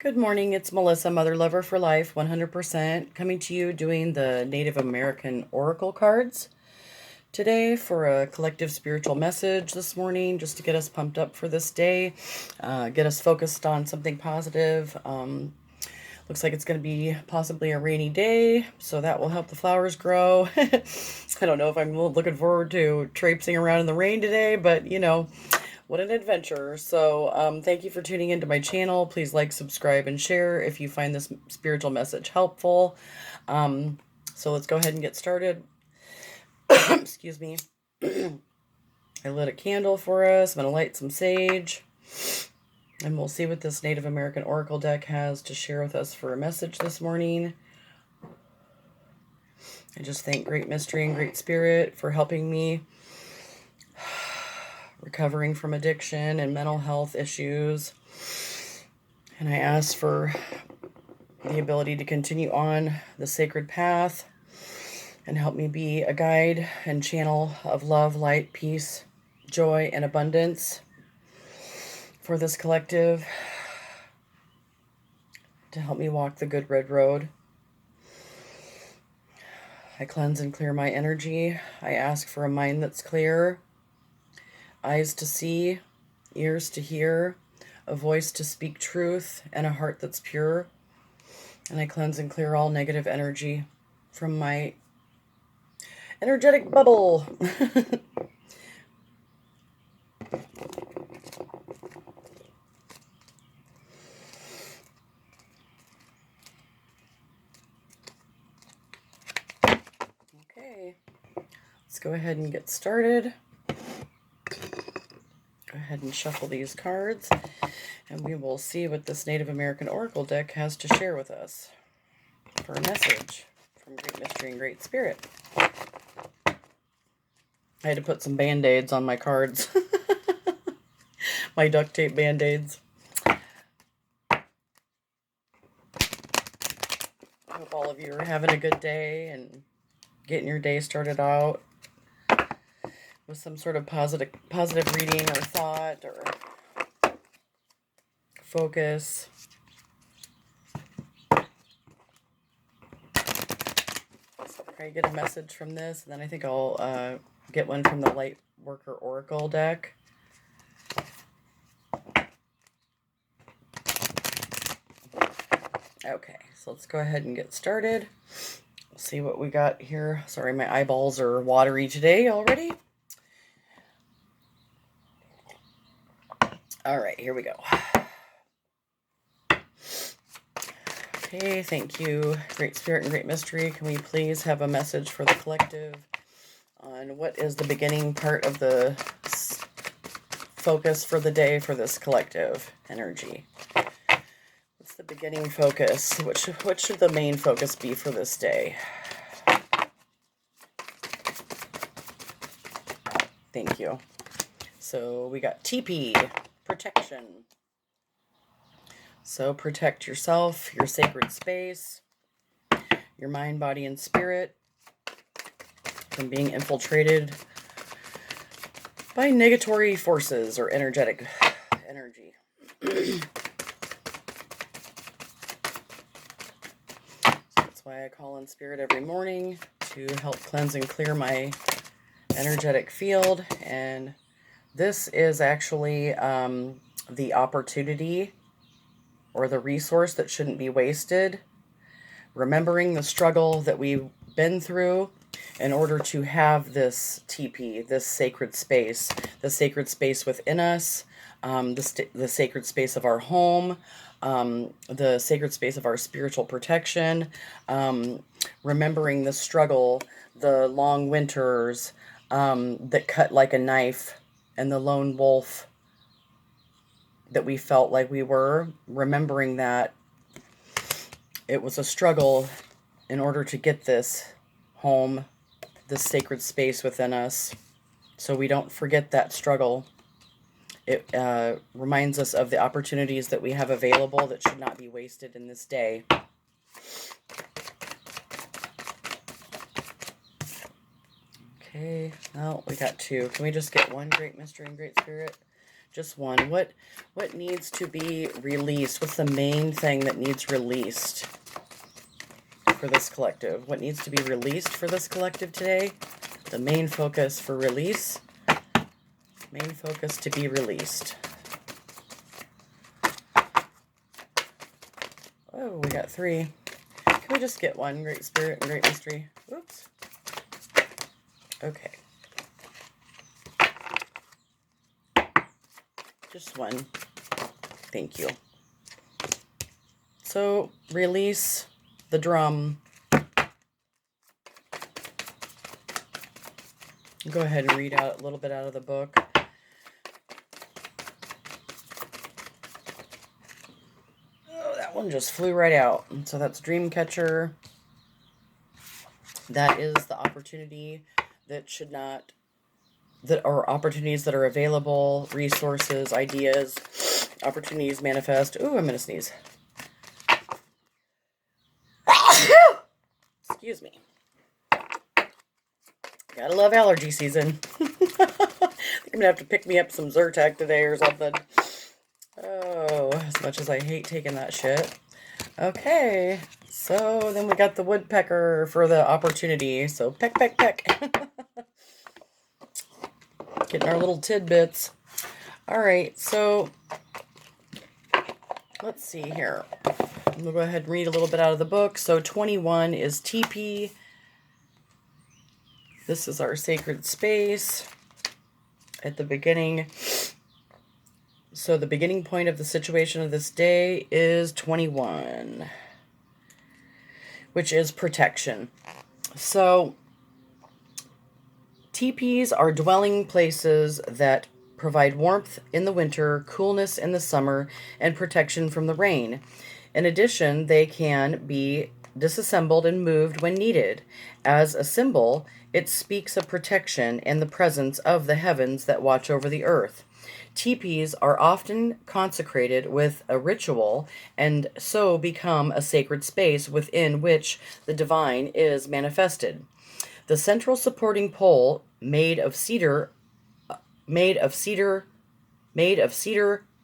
Good morning, it's Melissa, Mother Lover for Life, 100%, coming to you doing the Native American Oracle cards today for a collective spiritual message this morning, just to get us pumped up for this day, get us focused on something positive. Looks like it's going to be possibly a rainy day, so that will help the flowers grow. I don't know if I'm looking forward to traipsing around in the rain today, but what an adventure. So, thank you for tuning into my channel. Please like, subscribe, and share if you find this spiritual message helpful. So, let's go ahead and get started. Excuse me. I lit a candle for us. I'm going to light some sage. And we'll see what this Native American Oracle deck has to share with us for a message this morning. I just thank Great Mystery and Great Spirit for helping me recovering from addiction and mental health issues. And I ask for the ability to continue on the sacred path and help me be a guide and channel of love, light, peace, joy, and abundance for this collective, to help me walk the good red road. I cleanse and clear my energy. I ask for a mind that's clear, eyes to see, ears to hear, a voice to speak truth, and a heart that's pure. And I cleanse and clear all negative energy from my energetic bubble. Okay, let's go ahead and get started. Go ahead and shuffle these cards, and we will see what this Native American Oracle deck has to share with us for a message from Great Mystery and Great Spirit. I had to put some band-aids on my cards. My duct tape band-aids. I hope all of you are having a good day and getting your day started out with some sort of positive reading or thought or focus. So I get a message from this, and then I think I'll get one from the Light Worker Oracle deck. Okay, so let's go ahead and get started. We'll see what we got here. Sorry, my eyeballs are watery today already. All right, here we go. Okay, thank you, Great Spirit and Great Mystery. Can we please have a message for the collective on what is the beginning part of the focus for the day for this collective energy? What's the beginning focus? What should the main focus be for this day? Thank you. So we got TP, protection. So protect yourself, your sacred space, your mind, body, and spirit from being infiltrated by negatory forces or energetic energy. So that's why I call in spirit every morning to help cleanse and clear my energetic field. And this is actually the opportunity or the resource that shouldn't be wasted. Remembering the struggle that we've been through in order to have this TP, this sacred space, the sacred space within us, the sacred space of our home, the sacred space of our spiritual protection, remembering the struggle, the long winters that cut like a knife, and the lone wolf that we felt like we were, remembering that it was a struggle in order to get this home, this sacred space within us, so we don't forget that struggle. It reminds us of the opportunities that we have available that should not be wasted in this day. Okay, well, we got two. Can we just get one Great Mystery and Great Spirit Just one. What needs to be released? What's the main thing that needs released for this collective? What needs to be released for this collective today? The main focus for release. Main focus to be released. Oh, we got 3. Can we just get one? Great Spirit and Great Mystery. Oops. Okay. Just one. Thank you. So, release the drum. Go ahead and read out a little bit out of the book. Oh, that one just flew right out. So that's Dreamcatcher. That is the opportunity that should not, that are opportunities that are available, resources, ideas, opportunities manifest. Ooh, I'm going to sneeze. Excuse me. Gotta love allergy season. I think I'm gonna have to pick me up some Zyrtec today or something. Oh, as much as I hate taking that shit. Okay, so then we got the woodpecker for the opportunity. So peck, peck, peck. Getting our little tidbits. All right, so let's see here. We'll go ahead and read a little bit out of the book. So 21 is TP. This is our sacred space at the beginning. So the beginning point of the situation of this day is 21, which is protection. So teepees are dwelling places that provide warmth in the winter, coolness in the summer, and protection from the rain. In addition, they can be disassembled and moved when needed. As a symbol, it speaks of protection and the presence of the heavens that watch over the earth. Teepees are often consecrated with a ritual and so become a sacred space within which the divine is manifested. The central supporting pole, made of cedar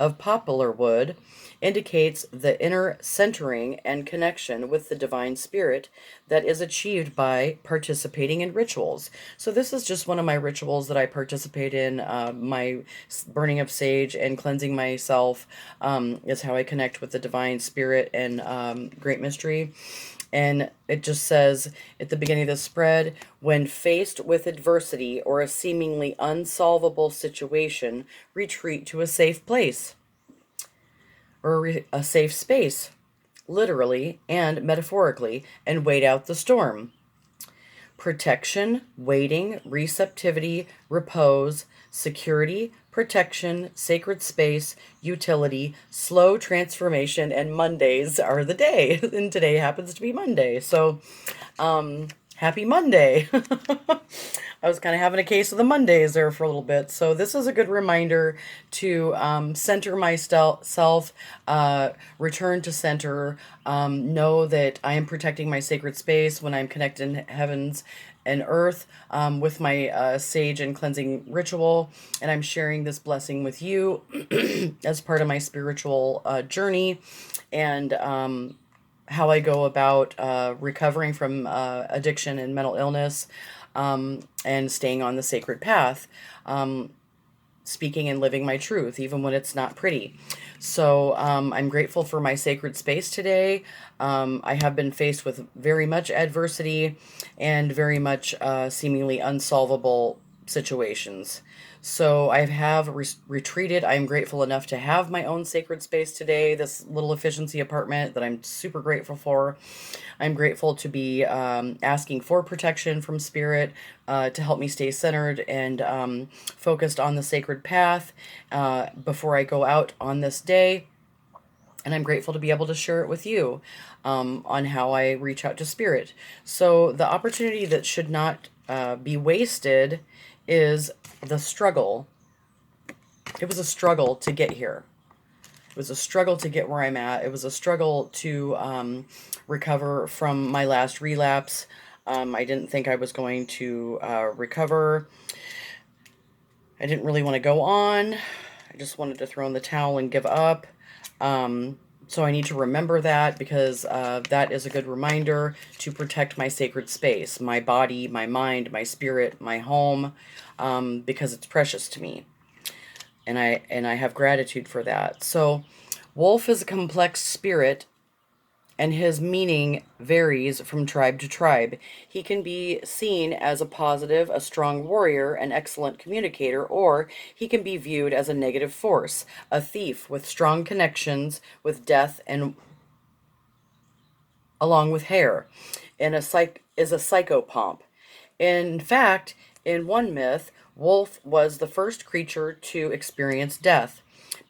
of poplar wood, indicates the inner centering and connection with the divine spirit that is achieved by participating in rituals. So this is just one of my rituals that I participate in. My burning of sage and cleansing myself is how I connect with the divine spirit and great mystery. And it just says at the beginning of the spread, when faced with adversity or a seemingly unsolvable situation, retreat to a safe place or a safe space, literally and metaphorically, and wait out the storm. Protection, waiting, receptivity, repose, security, protection, sacred space, utility, slow transformation, and Mondays are the day. And today happens to be Monday. So, happy Monday. I was kind of having a case of the Mondays there for a little bit. So this is a good reminder to center myself, return to center, know that I am protecting my sacred space when I'm connected in heavens and earth with my sage and cleansing ritual. And I'm sharing this blessing with you as part of my spiritual journey and how I go about recovering from addiction and mental illness and staying on the sacred path, speaking and living my truth, even when it's not pretty. So I'm grateful for my sacred space today. I have been faced with very much adversity and very much seemingly unsolvable situations. So I have retreated. I'm grateful enough to have my own sacred space today, this little efficiency apartment that I'm super grateful for. I'm grateful to be asking for protection from spirit to help me stay centered and focused on the sacred path before I go out on this day. And I'm grateful to be able to share it with you on how I reach out to spirit. So the opportunity that should not be wasted is the struggle. It was a struggle to get here. It was a struggle to get where I'm at. It was a struggle to recover from my last relapse. I didn't think I was going to recover. I didn't really want to go on. I just wanted to throw in the towel and give up. So I need to remember that because that is a good reminder to protect my sacred space, my body, my mind, my spirit, my home, because it's precious to me. And I have gratitude for that. So wolf is a complex spirit, and his meaning varies from tribe to tribe. He can be seen as a positive, a strong warrior, an excellent communicator, or he can be viewed as a negative force, a thief with strong connections with death and along with hair, and is a psychopomp. In fact, in one myth, Wolf was the first creature to experience death.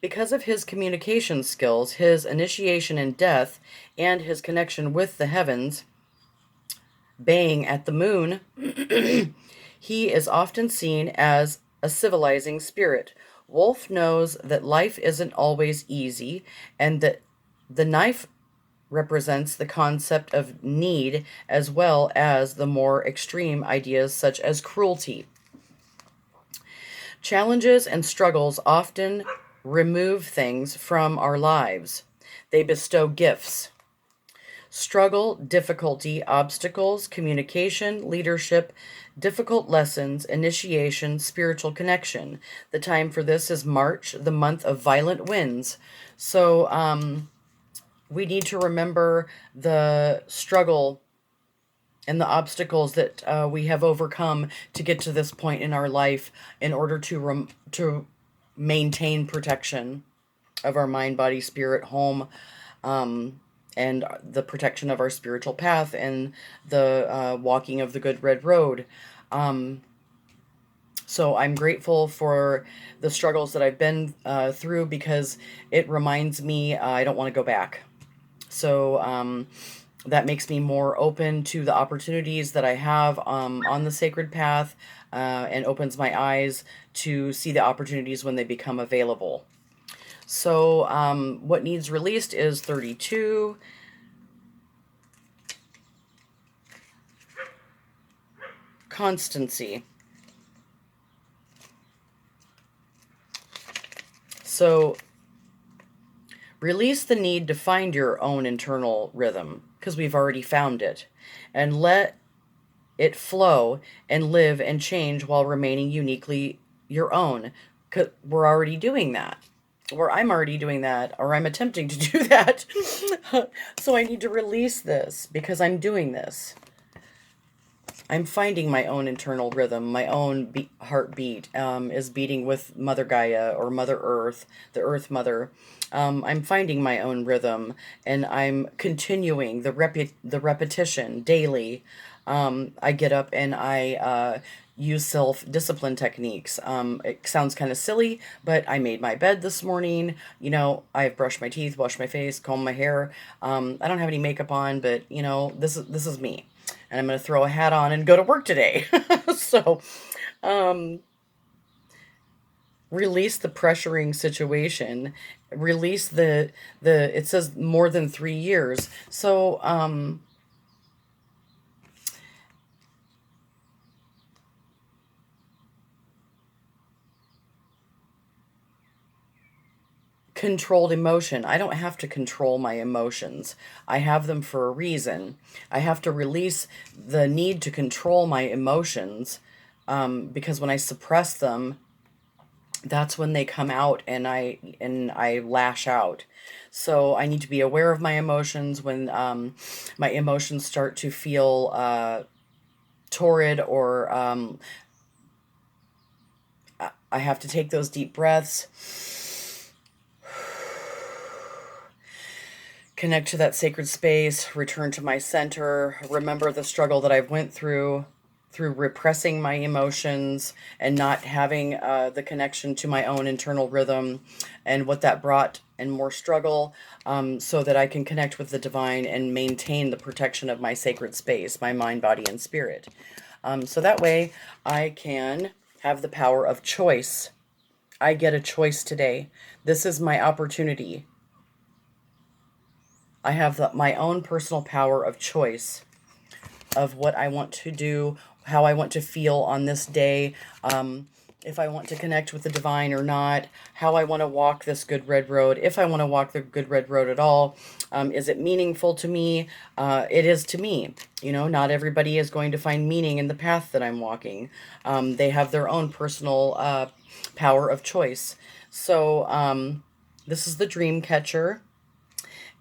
Because of his communication skills, his initiation in death, and his connection with the heavens, baying at the moon, he is often seen as a civilizing spirit. Wolf knows that life isn't always easy, and that the knife represents the concept of need as well as the more extreme ideas such as cruelty. Challenges and struggles often remove things from our lives. They bestow gifts. Struggle, difficulty, obstacles, communication, leadership, difficult lessons, initiation, spiritual connection. The time for this is March, the month of violent winds. So, we need to remember the struggle and the obstacles that we have overcome to get to this point in our life in order to maintain protection of our mind, body, spirit, home, and the protection of our spiritual path and the walking of the good red road. So I'm grateful for the struggles that I've been through because it reminds me I don't want to go back. So that makes me more open to the opportunities that I have on the sacred path and opens my eyes to see the opportunities when they become available. So what needs released is 32. Constancy. So release the need to find your own internal rhythm because we've already found it, and let it flow and live and change while remaining uniquely your own. 'Cause we're already doing that, or I'm already doing that, or I'm attempting to do that. So I need to release this because I'm doing this. I'm finding my own internal rhythm. My own heartbeat is beating with Mother Gaia or Mother Earth, the Earth Mother. I'm finding my own rhythm, and I'm continuing the repetition daily. I get up and I use self-discipline techniques. It sounds kind of silly, but I made my bed this morning. You know, I've brushed my teeth, washed my face, combed my hair. I don't have any makeup on, but you know, this is me. And I'm going to throw a hat on and go to work today. So, release the pressuring situation. Release it says more than 3 years. So, controlled emotion. I don't have to control my emotions. I have them for a reason. I have to release the need to control my emotions because when I suppress them, that's when they come out and I lash out. So I need to be aware of my emotions when my emotions start to feel torrid or I have to take those deep breaths, connect to that sacred space, return to my center, remember the struggle that I've went through repressing my emotions and not having the connection to my own internal rhythm, and what that brought and more struggle, so that I can connect with the divine and maintain the protection of my sacred space, my mind, body, and spirit. So that way I can have the power of choice. I get a choice today. This is my opportunity. I have my own personal power of choice of what I want to do, how I want to feel on this day. if I want to connect with the divine or not, how I want to walk this good red road, if I want to walk the good red road at all. Is it meaningful to me? It is to me. You know, not everybody is going to find meaning in the path that I'm walking. They have their own personal power of choice. So this is the dream catcher,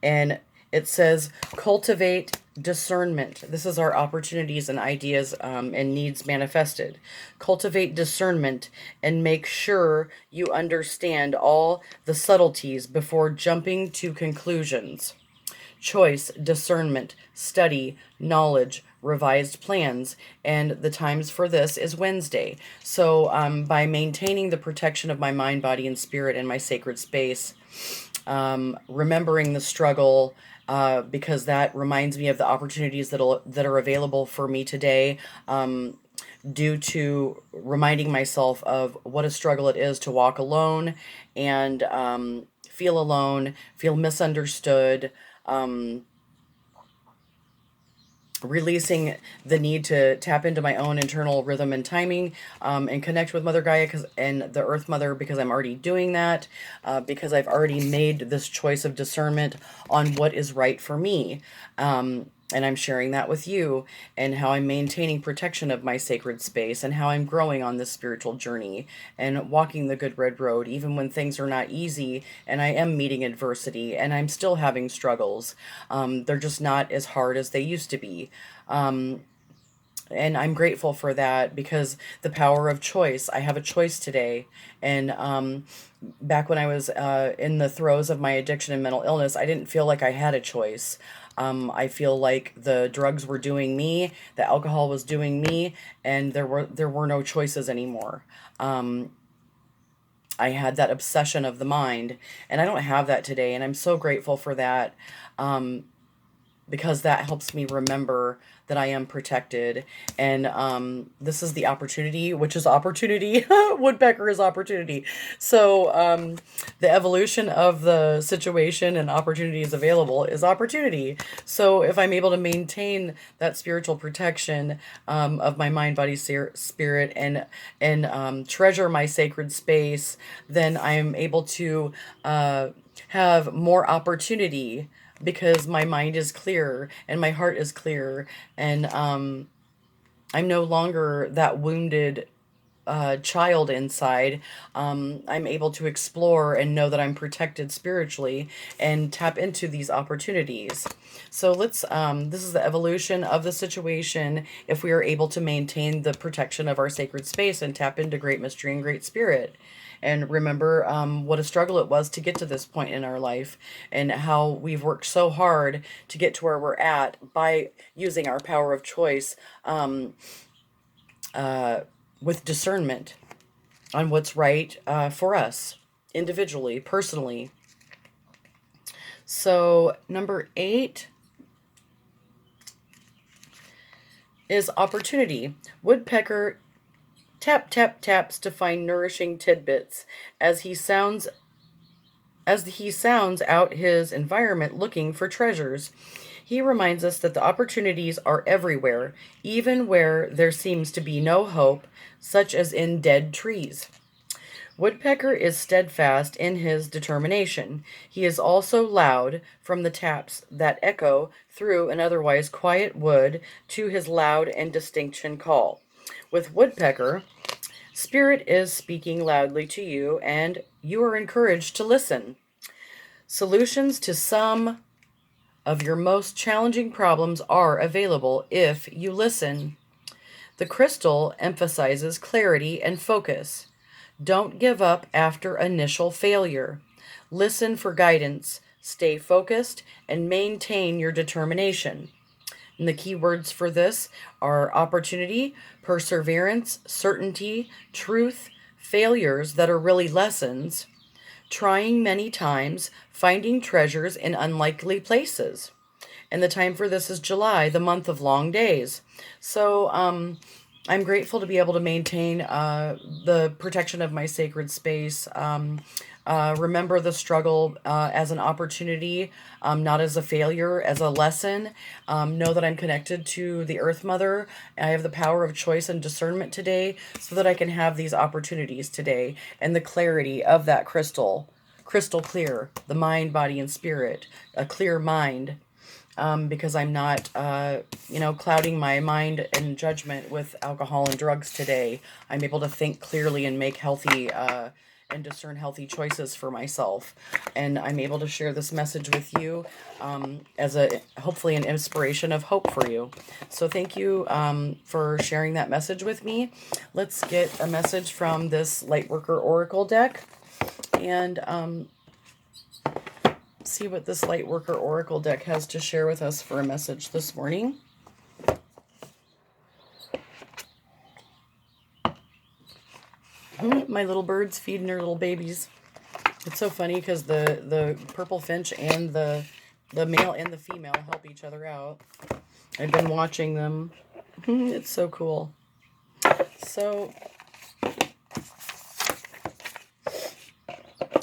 and it says cultivate discernment. This is our opportunities and ideas and needs manifested. Cultivate discernment and make sure you understand all the subtleties before jumping to conclusions. Choice, discernment, study, knowledge, revised plans, and the times for this is Wednesday. So by maintaining the protection of my mind, body, and spirit in my sacred space, remembering the struggle, because that reminds me of the opportunities that are available for me today, due to reminding myself of what a struggle it is to walk alone and feel alone, feel misunderstood, releasing the need to tap into my own internal rhythm and timing, and connect with Mother Gaia and the Earth Mother, because I'm already doing that, because I've already made this choice of discernment on what is right for me. And I'm sharing that with you, and how I'm maintaining protection of my sacred space, and how I'm growing on this spiritual journey and walking the good red road, even when things are not easy and I am meeting adversity and I'm still having struggles. They're just not as hard as they used to be. And I'm grateful for that, because the power of choice. I have a choice today. And back when I was in the throes of my addiction and mental illness, I didn't feel like I had a choice. I feel like the drugs were doing me, the alcohol was doing me, and there were no choices anymore. I had that obsession of the mind, and I don't have that today, and I'm so grateful for that. Because that helps me remember that I am protected. And this is the opportunity, which is opportunity. Woodpecker is opportunity. So the evolution of the situation and opportunities available is opportunity. So if I'm able to maintain that spiritual protection of my mind, body, spirit, and treasure my sacred space, then I'm able to have more opportunity, because my mind is clear and my heart is clear, and I'm no longer that wounded child inside. I'm able to explore and know that I'm protected spiritually and tap into these opportunities. So let's, this is the evolution of the situation. If we are able to maintain the protection of our sacred space and tap into great mystery and great spirit, and remember what a struggle it was to get to this point in our life, and how we've worked so hard to get to where we're at by using our power of choice, with discernment on what's right for us individually, personally. So number 8 is opportunity. Woodpecker tap tap taps to find nourishing tidbits as he sounds out his environment looking for treasures. He reminds us that the opportunities are everywhere, even where there seems to be no hope, such as in dead trees. Woodpecker is steadfast in his determination. He is also loud from the taps that echo through an otherwise quiet wood to his loud and distinction call. With Woodpecker, Spirit is speaking loudly to you, and you are encouraged to listen. Solutions to some of your most challenging problems are available if you listen. The crystal emphasizes clarity and focus. Don't give up after initial failure. Listen for guidance, stay focused, and maintain your determination. And the key words for this are opportunity, perseverance, certainty, truth, failures that are really lessons, trying many times, finding treasures in unlikely places. And the time for this is July, the month of long days. So I'm grateful to be able to maintain the protection of my sacred space. Remember the struggle as an opportunity, not as a failure, as a lesson. Know that I'm connected to the Earth Mother. I have the power of choice and discernment today so that I can have these opportunities today and the clarity of that crystal. Crystal clear, the mind, body, and spirit, a clear mind, because I'm not, clouding my mind and judgment with alcohol and drugs today. I'm able to think clearly and make healthy and discern healthy choices for myself. And I'm able to share this message with you as a hopefully an inspiration of hope for you. So thank you for sharing that message with me. Let's get a message from this Lightworker Oracle deck and see what this Lightworker Oracle deck has to share with us for a message this morning. My little bird's feeding her little babies. It's so funny because the purple finch and the male and the female help each other out. I've been watching them. It's so cool. So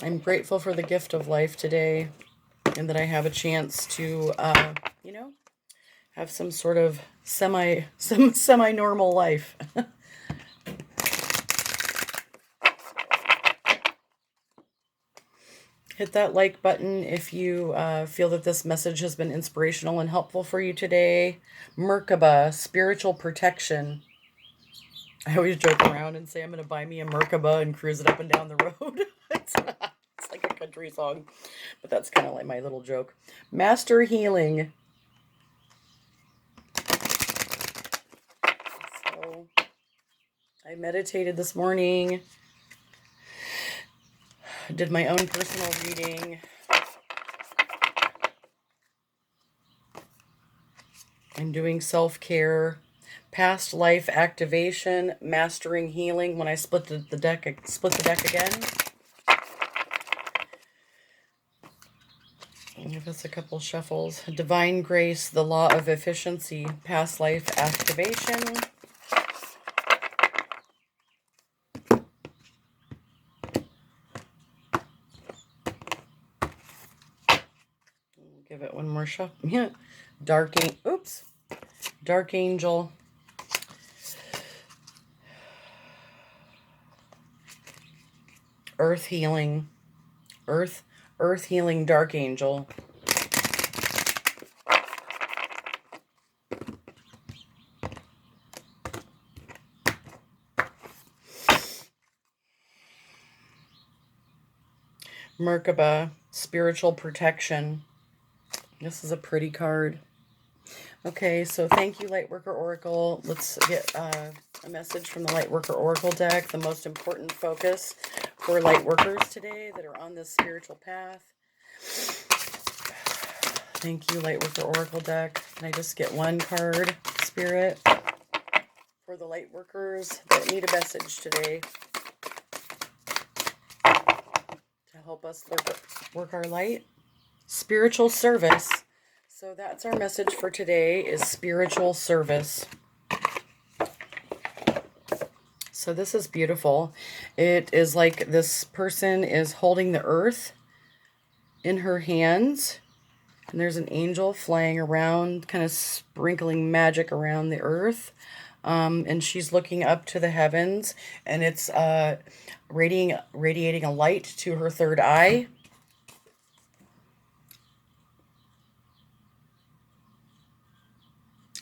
I'm grateful for the gift of life today and that I have a chance to, have some sort of semi-normal life. Hit that like button if you feel that this message has been inspirational and helpful for you today. Merkaba, spiritual protection. I always joke around and say I'm going to buy me a Merkaba and cruise it up and down the road. It's like a country song, but that's kind of like my little joke. Master healing. So I meditated this morning. Did my own personal reading. I'm doing self-care, past life activation, mastering healing. When I split the deck, I split the deck again. Give us a couple shuffles. Divine grace, the law of efficiency, past life activation. Give it one more shuffle. Yeah. Dark Angel. Earth healing. Earth healing, Dark Angel. Merkaba, spiritual protection. This is a pretty card. Okay, so thank you, Lightworker Oracle. Let's get a message from the Lightworker Oracle deck, the most important focus for Lightworkers today that are on this spiritual path. Thank you, Lightworker Oracle deck. Can I just get one card, Spirit, for the Lightworkers that need a message today to help us work our light? Spiritual service. So that's our message for today, is spiritual service. So this is beautiful. It is like this person is holding the earth in her hands, and there's an angel flying around, kind of sprinkling magic around the earth. And she's looking up to the heavens, and it's radiating a light to her third eye.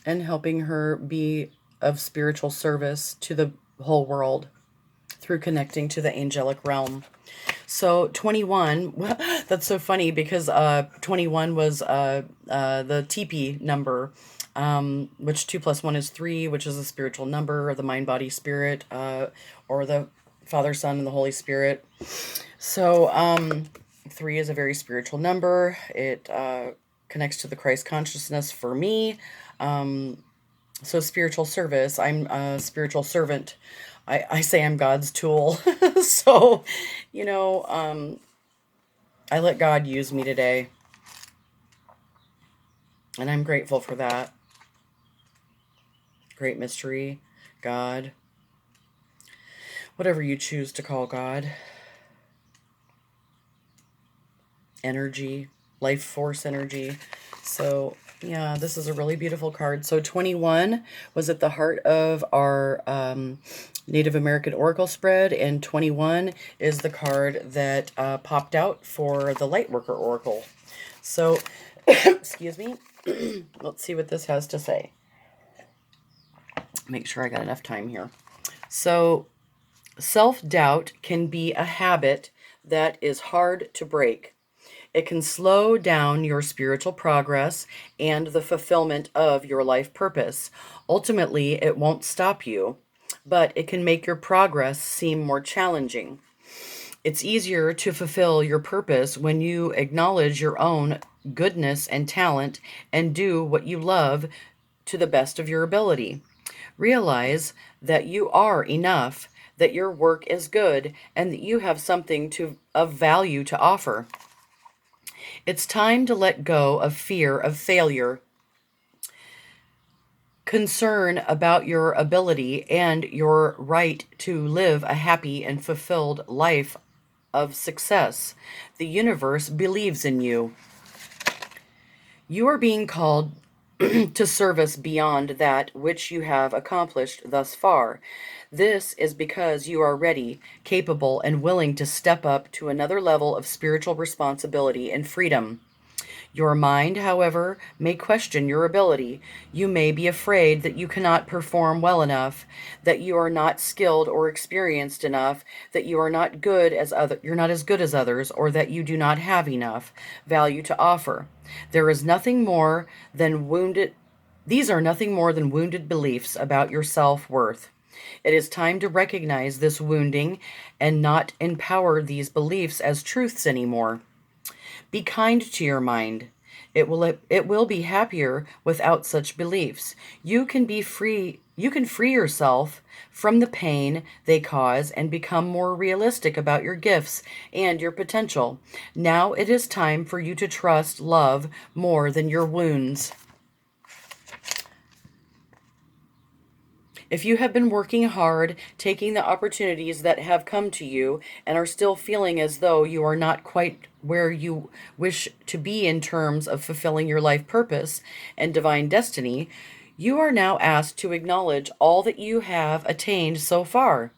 And helping her be of spiritual service to the whole world through connecting to the angelic realm. So 21, that's so funny because 21 was the TP number, which 2 plus 1 is 3, which is a spiritual number, or the mind, body, spirit, or the Father, Son, and the Holy Spirit. So 3 is a very spiritual number. It connects to the Christ consciousness for me. So spiritual service, I'm a spiritual servant. I say I'm God's tool. So, I let God use me today. And I'm grateful for that. Great mystery. God, whatever you choose to call God, energy, life force energy. So yeah, this is a really beautiful card. So 21 was at the heart of our Native American Oracle spread, and 21 is the card that popped out for the Lightworker Oracle. So, excuse me, let's see what this has to say. Make sure I got enough time here. So, self-doubt can be a habit that is hard to break. It can slow down your spiritual progress and the fulfillment of your life purpose. Ultimately, it won't stop you, but it can make your progress seem more challenging. It's easier to fulfill your purpose when you acknowledge your own goodness and talent and do what you love to the best of your ability. Realize that you are enough, that your work is good, and that you have something of value to offer. It's time to let go of fear of failure, concern about your ability, and your right to live a happy and fulfilled life of success. The universe believes in you. You are being called to service beyond that which you have accomplished thus far. This is because you are ready, capable, and willing to step up to another level of spiritual responsibility and freedom. Your mind, however, may question your ability. You may be afraid that you cannot perform well enough, that you are not skilled or experienced enough, that you are not you're not as good as others, or that you do not have enough value to offer. There is nothing more than wounded These are nothing more than wounded beliefs about your self-worth. It is time to recognize this wounding and not empower these beliefs as truths anymore. Be kind to your mind. It will be happier without such beliefs. You can free yourself from the pain they cause and become more realistic about your gifts and your potential. Now it is time for you to trust love more than your wounds. If you have been working hard, taking the opportunities that have come to you, and are still feeling as though you are not quite where you wish to be in terms of fulfilling your life purpose and divine destiny, you are now asked to acknowledge all that you have attained so far.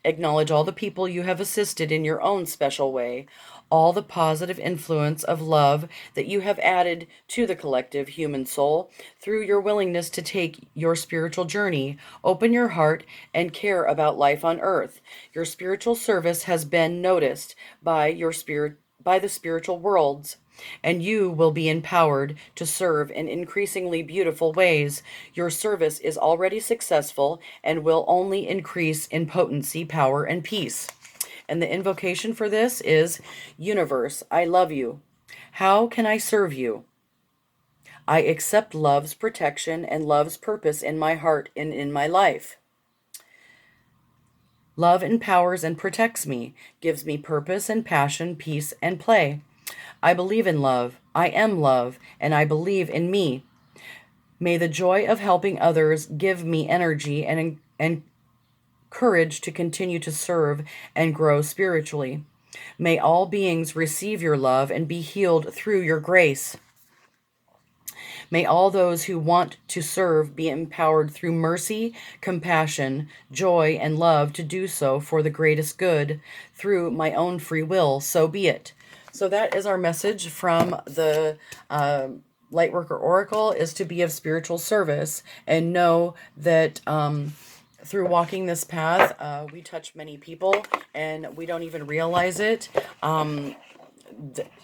Acknowledge all the people you have assisted in your own special way, all the positive influence of love that you have added to the collective human soul through your willingness to take your spiritual journey, open your heart, and care about life on earth. Your spiritual service has been noticed by the spiritual worlds, and you will be empowered to serve in increasingly beautiful ways. Your service is already successful and will only increase in potency, power, and peace. And the invocation for this is, Universe, I love you. How can I serve you? I accept love's protection and love's purpose in my heart and in my life. Love empowers and protects me, gives me purpose and passion, peace and play. I believe in love. I am love, and I believe in me. May the joy of helping others give me energy and courage to continue to serve and grow spiritually. May all beings receive your love and be healed through your grace. May all those who want to serve be empowered through mercy, compassion, joy, and love to do so for the greatest good through my own free will. So be it. So that is our message from the Lightworker Oracle, is to be of spiritual service and know that through walking this path, we touch many people and we don't even realize it.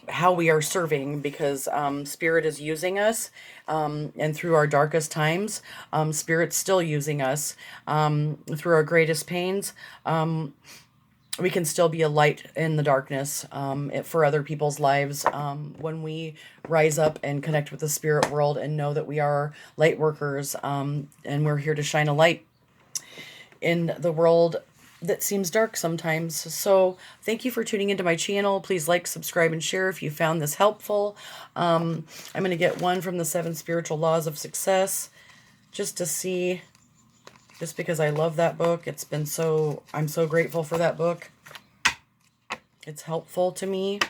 How we are serving, because Spirit is using us, and through our darkest times, Spirit's still using us. Through our greatest pains, we can still be a light in the darkness for other people's lives when we rise up and connect with the spirit world and know that we are light workers, and we're here to shine a light in the world that seems dark sometimes. So thank you for tuning into my channel. Please like, subscribe, and share if you found this helpful. I'm going to get one from the 7 Spiritual Laws of Success just to see just because I love that book. I'm so grateful for that book. It's helpful to me.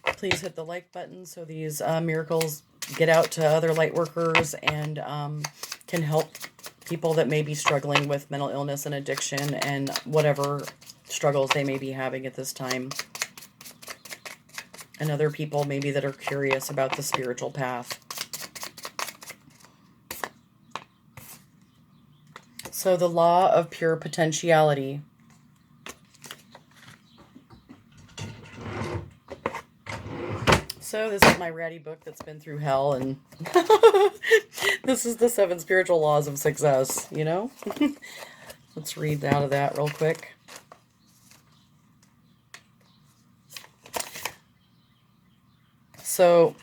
Please hit the like button so these miracles get out to other light workers and can help people that may be struggling with mental illness and addiction and whatever struggles they may be having at this time. And other people maybe that are curious about the spiritual path. So the law of pure potentiality. So this is my ratty book that's been through hell, and this is the 7 spiritual laws of success, you know? Let's read out of that real quick. So,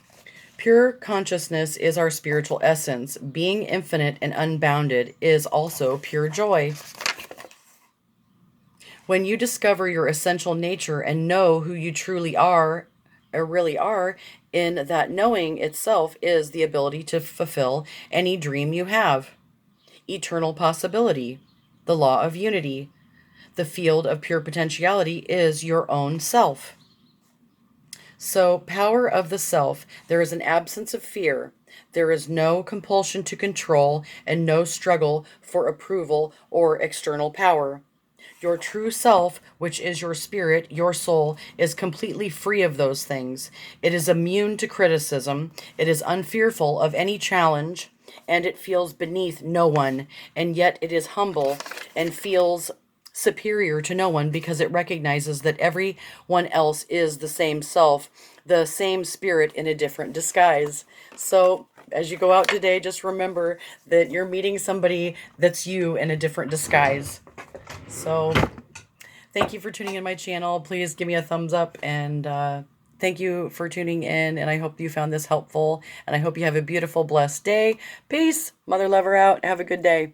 pure consciousness is our spiritual essence. Being infinite and unbounded is also pure joy. When you discover your essential nature and know who you truly are, or really are, in that knowing itself is the ability to fulfill any dream you have. Eternal possibility, the law of unity. The field of pure potentiality is your own self. So, power of the self, there is an absence of fear. There is no compulsion to control and no struggle for approval or external power. Your true self, which is your spirit, your soul, is completely free of those things. It is immune to criticism. It is unfearful of any challenge, and it feels beneath no one. And yet it is humble and feels superior to no one because it recognizes that everyone else is the same self, the same spirit in a different disguise. So as you go out today, just remember that you're meeting somebody that's you in a different disguise. So thank you for tuning in my channel. Please give me a thumbs up, and thank you for tuning in, and I hope you found this helpful, and I hope you have a beautiful, blessed day. Peace. Mother Lover out. Have a good day.